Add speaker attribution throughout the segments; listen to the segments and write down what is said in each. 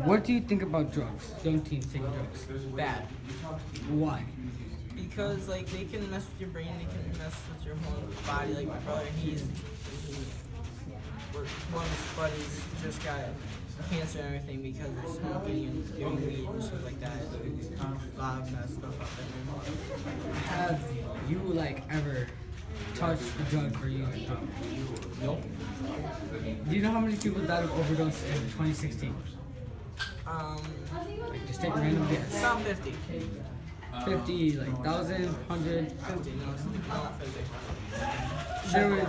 Speaker 1: What do you think about drugs? Young teens taking drugs.
Speaker 2: Bad.
Speaker 1: Why?
Speaker 2: Because like they can mess with your brain, they can mess with your whole body. Like my brother, one of his buddies just got cancer and everything because of smoking and doing weed and stuff like that. A lot of that stuff up there.
Speaker 1: Have you ever touched a drug or used a drug?
Speaker 2: Nope.
Speaker 1: Do you know how many people died of overdose in 2016? Just take a random guess.
Speaker 2: About 50.
Speaker 1: 50, 1,000, 100.
Speaker 2: 50, no, it's not 50.
Speaker 1: There was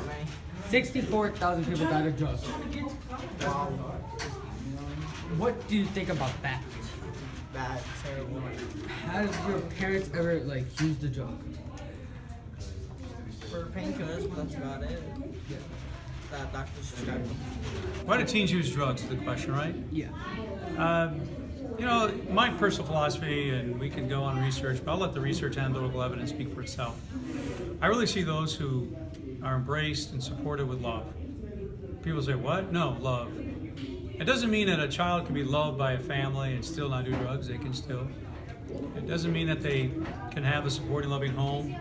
Speaker 1: 64,000 people died of drugs.
Speaker 2: Wow.
Speaker 1: What do you think about that?
Speaker 2: Bad, terrible.
Speaker 1: Have your parents ever used a drug?
Speaker 2: For painkillers, but that's about it. That doctors prescribe them.
Speaker 3: Why do teens use drugs is the question, right?
Speaker 1: Yeah.
Speaker 3: My personal philosophy, and we can go on research, but I'll let the research and analytical evidence speak for itself. I really see those who are embraced and supported with love. People say, what? No, love. It doesn't mean that a child can be loved by a family and still not do drugs. They can still. It doesn't mean that they can have a supporting, loving home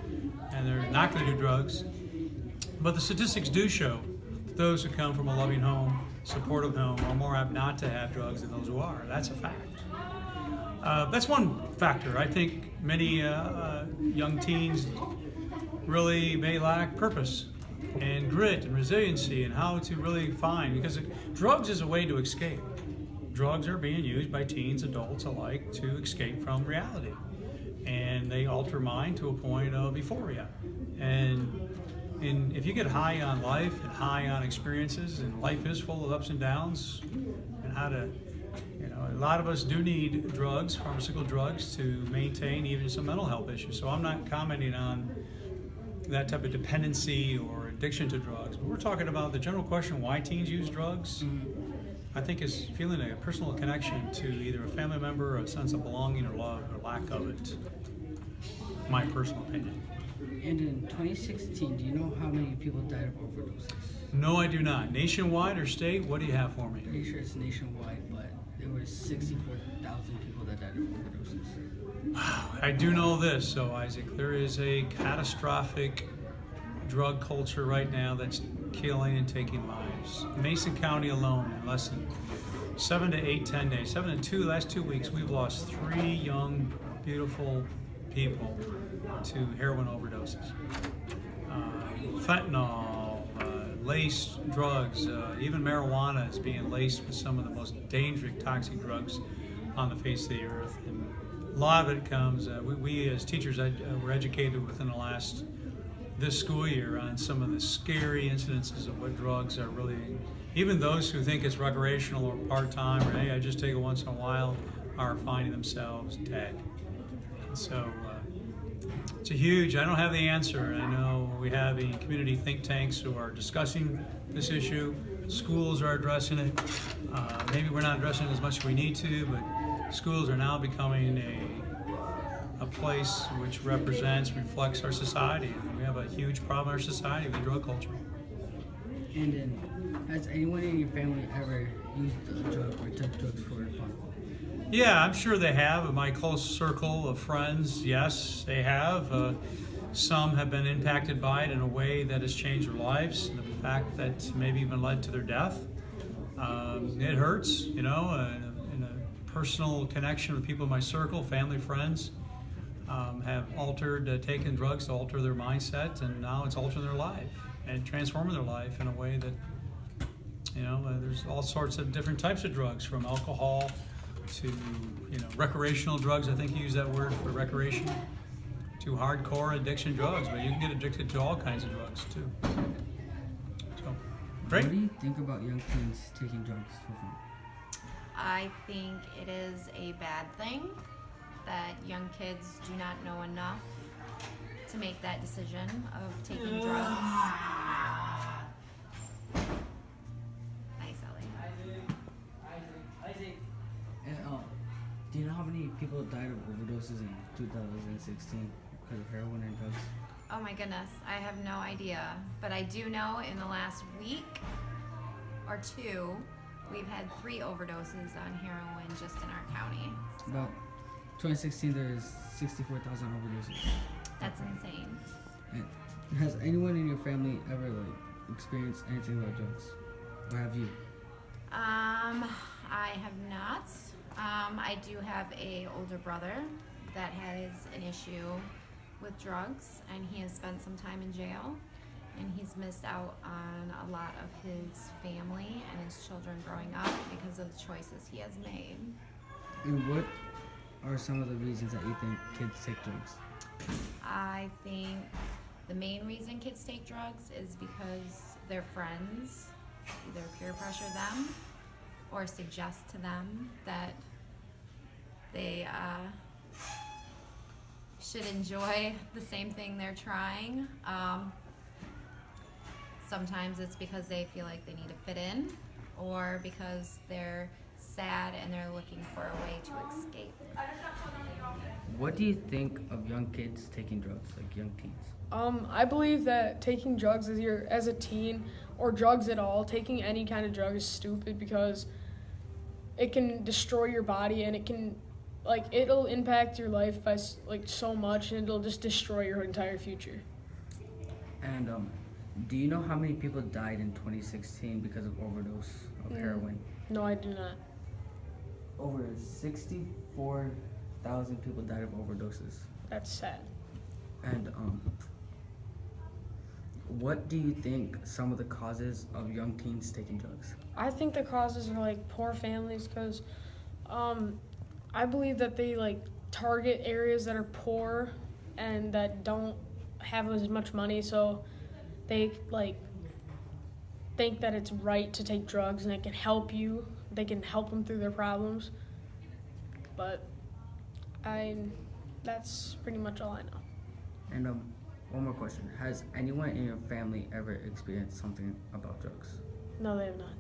Speaker 3: and they're not going to do drugs. But the statistics do show that those who come from a loving home, supportive home, are more apt not to have drugs than those who are. That's a fact. That's one factor. I think many young teens really may lack purpose and grit and resiliency and how to really find, because drugs is a way to escape. Drugs are being used by teens, adults alike, to escape from reality. And they alter mind to a point of euphoria. And if you get high on life and high on experiences, and life is full of ups and downs, and a lot of us do need drugs, pharmaceutical drugs, to maintain even some mental health issues. So I'm not commenting on that type of dependency or addiction to drugs, but we're talking about the general question: why teens use drugs. I think is feeling a personal connection to either a family member, or a sense of belonging or love, or lack of it. My personal opinion.
Speaker 1: And in 2016, do you know how many people died of overdoses?
Speaker 3: No, I do not. Nationwide or state? What do you have for me?
Speaker 1: Pretty sure it's nationwide, but there were 64,000 people that died of overdoses.
Speaker 3: Wow, I do know this, so Isaac, there is a catastrophic drug culture right now that's killing and taking lives. Mason County alone, in less than 7 to 8, 10 days, 7 to 2, last 2 weeks, we've lost 3 young, beautiful people to heroin overdoses. Fentanyl, laced drugs, even marijuana is being laced with some of the most dangerous, toxic drugs on the face of the earth. And a lot of it comes, we as teachers were educated within this school year on some of the scary incidences of what drugs are really, even those who think it's recreational or part-time, or hey, I just take it once in a while, are finding themselves dead. And so it's a huge, I don't have the answer. I know we have community think tanks who are discussing this issue. Schools are addressing it. Maybe we're not addressing it as much as we need to, but schools are now becoming a place which reflects our society. We have a huge problem in our society with drug culture.
Speaker 1: And then, has anyone in your family ever used a drug or took drugs for fun?
Speaker 3: Yeah, I'm sure they have. In my close circle of friends, yes, they have. Some have been impacted by it in a way that has changed their lives, and the fact that maybe even led to their death. It hurts, in a personal connection with people in my circle, family, friends, have taken drugs to alter their mindset, and now it's altering their life and transforming their life in a way that, there's all sorts of different types of drugs, from alcohol to recreational drugs. I think you use that word for recreation, to hardcore addiction drugs, but you can get addicted to all kinds of drugs too. So, great.
Speaker 1: What do you think about young teens taking drugs for fun?
Speaker 4: I think it is a bad thing that young kids do not know enough to make that decision of taking drugs. Nice, Ellie.
Speaker 1: And do you know how many people died of overdoses in 2016 because of heroin and drugs?
Speaker 4: Oh my goodness, I have no idea. But I do know in the last week or two, we've had 3 overdoses on heroin just in our county.
Speaker 1: About 2016, there's 64,000 overdoses.
Speaker 4: That's insane.
Speaker 1: And has anyone in your family ever experienced anything about drugs, or have you?
Speaker 4: I have not. I do have a older brother that has an issue with drugs, and he has spent some time in jail, and he's missed out on a lot of his family and his children growing up because of the choices he has made.
Speaker 1: And what are some of the reasons that you think kids take drugs?
Speaker 4: I think the main reason kids take drugs is because their friends either peer pressure them or suggest to them that they should enjoy the same thing they're trying. Sometimes it's because they feel like they need to fit in, or because they're sad and they're looking for a way to escape.
Speaker 1: What do you think of young kids taking drugs, like young teens?
Speaker 5: I believe that taking drugs as a teen, or drugs at all, taking any kind of drug is stupid because it can destroy your body, and it can, it'll impact your life by so much, and it'll just destroy your entire future.
Speaker 1: And do you know how many people died in 2016 because of overdose of heroin?
Speaker 5: No, I do not.
Speaker 1: Over 64,000 people died of overdoses.
Speaker 5: That's sad.
Speaker 1: And what do you think some of the causes of young teens taking drugs?
Speaker 5: I think the causes are poor families, because I believe that they target areas that are poor and that don't have as much money, so they think that it's right to take drugs and it can help you. They can help them through their problems. But that's pretty much all I know.
Speaker 1: And one more question. Has anyone in your family ever experienced something about drugs?
Speaker 5: No, they have not.